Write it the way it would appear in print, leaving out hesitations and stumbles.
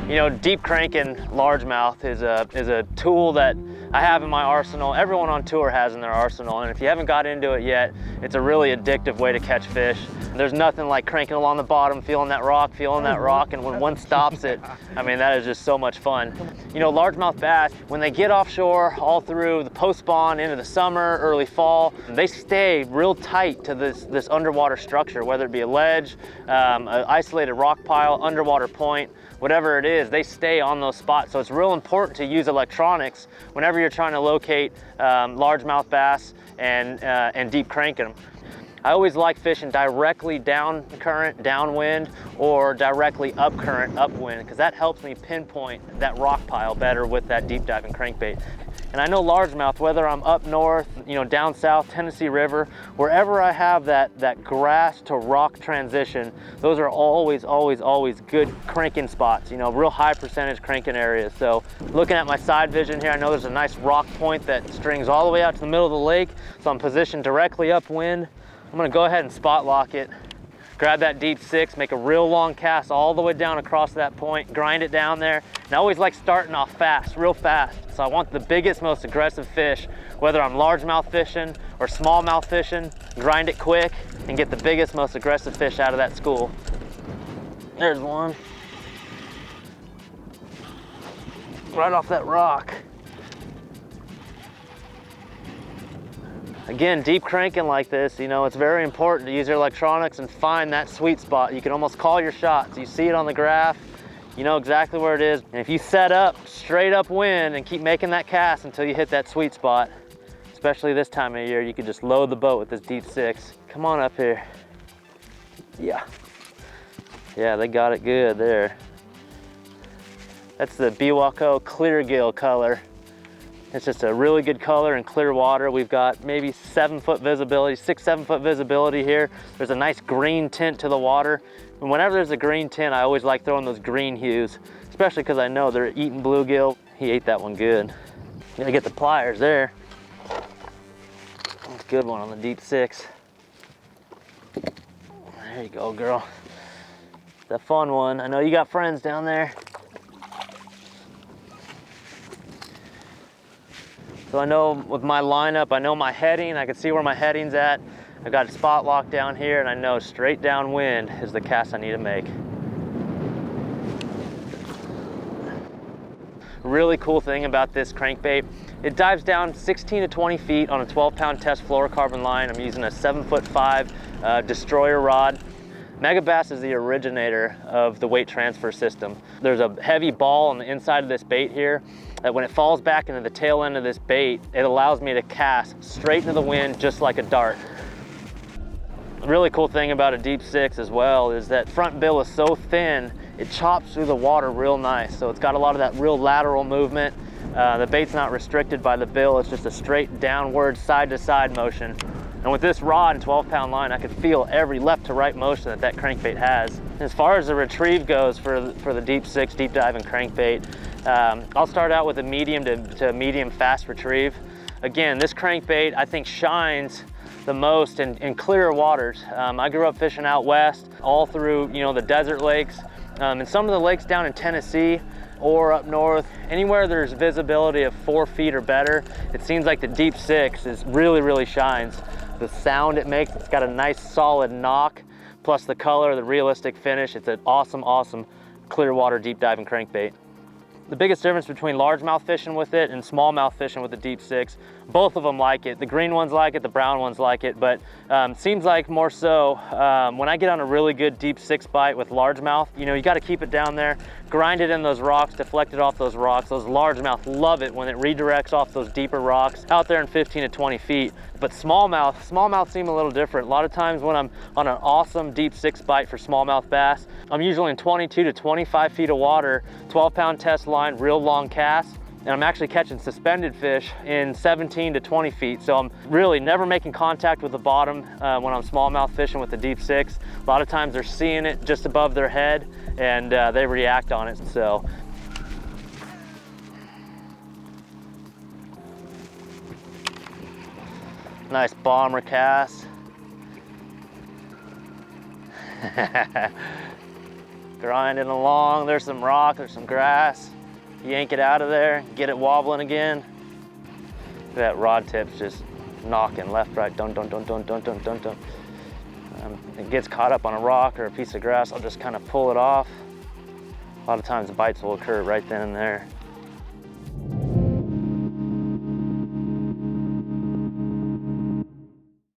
You know, deep cranking largemouth is a tool that I have in my arsenal. Everyone on tour has in their arsenal, and if you haven't got into it yet, it's a really addictive way to catch fish. There's nothing like cranking along the bottom, feeling that rock, and when one stops it, I mean, that is just so much fun. You know, largemouth bass, when they get offshore all through the post-spawn into the summer, early fall, they stay real tight to this underwater structure, whether it be a ledge, an isolated rock pile, underwater point, whatever it is, they stay on those spots. So it's real important to use electronics whenever you're trying to locate largemouth bass and deep cranking them. I always like fishing directly down current, downwind, or directly up current, upwind, because that helps me pinpoint that rock pile better with that deep diving crankbait. And I know largemouth, whether I'm up north, you know, down south, Tennessee River, wherever I have that grass to rock transition, those are always good cranking spots, you know, real high percentage cranking areas. So looking at my side vision here, I know there's a nice rock point that strings all the way out to the middle of the lake. So I'm positioned directly upwind. I'm gonna go ahead and spot lock it, grab that deep 6, make a real long cast all the way down across that point, grind it down there. And I always like starting off fast, real fast. So I want the biggest, most aggressive fish, whether I'm largemouth fishing or smallmouth fishing, grind it quick and get the biggest, most aggressive fish out of that school. There's one. Right off that rock. Again, deep cranking like this, you know, it's very important to use your electronics and find that sweet spot. You can almost call your shots. You see it on the graph, you know exactly where it is. And if you set up straight upwind and keep making that cast until you hit that sweet spot, especially this time of year, you can just load the boat with this deep 6. Come on up here. Yeah. Yeah, they got it good there. That's the Biwako clear gill color. It's just a really good color in clear water. We've got maybe 7-foot visibility, 6-7 foot visibility here. There's a nice green tint to the water. And whenever there's a green tint, I always like throwing those green hues, especially because I know they're eating bluegill. He ate that one good. Gotta get the pliers there. That's a good one on the deep 6. There you go, girl. The fun one. I know you got friends down there. So I know with my lineup, I know my heading, I can see where my heading's at. I've got a spot lock down here and I know straight downwind is the cast I need to make. Really cool thing about this crankbait, it dives down 16 to 20 feet on a 12-pound test fluorocarbon line. I'm using a 7'5" destroyer rod. Megabass is the originator of the weight transfer system. There's a heavy ball on the inside of this bait here that when it falls back into the tail end of this bait, it allows me to cast straight into the wind just like a dart. The really cool thing about a deep 6 as well is that front bill is so thin, it chops through the water real nice. So it's got a lot of that real lateral movement. The bait's not restricted by the bill, it's just a straight downward side to side motion. And with this rod and 12-pound line, I could feel every left to right motion that crankbait has. As far as the retrieve goes for the deep 6 deep diving crankbait, I'll start out with a medium to medium fast retrieve. Again, this crankbait I think shines the most in clear waters. I grew up fishing out west, all through, you know, the desert lakes, and some of the lakes down in Tennessee or up north, anywhere there's visibility of 4 feet or better, it seems like the deep 6 really shines. The sound it makes, it's got a nice solid knock, plus the color, the realistic finish. It's an awesome clear water deep diving crankbait. The biggest difference between largemouth fishing with it and smallmouth fishing with the deep 6, both of them like it. The green ones like it, the brown ones like it, but seems like more so when I get on a really good deep 6 bite with largemouth, you know, you got to keep it down there, grind it in those rocks, deflect it off those rocks. Those largemouth love it when it redirects off those deeper rocks out there in 15 to 20 feet. But smallmouth seem a little different. A lot of times when I'm on an awesome deep 6 bite for smallmouth bass, I'm usually in 22 to 25 feet of water, 12-pound test line, real long cast, and I'm actually catching suspended fish in 17 to 20 feet. So I'm really never making contact with the bottom when I'm smallmouth fishing with the deep 6. A lot of times they're seeing it just above their head and they react on it. So nice bomber cast. grinding along. There's some rock, there's some grass. Yank it out of there, get it wobbling again. That rod tip's just knocking left, right, dun, dun, dun, dun, dun, dun, dun, dun. It gets caught up on a rock or a piece of grass, I'll just kind of pull it off. A lot of times the bites will occur right then and there.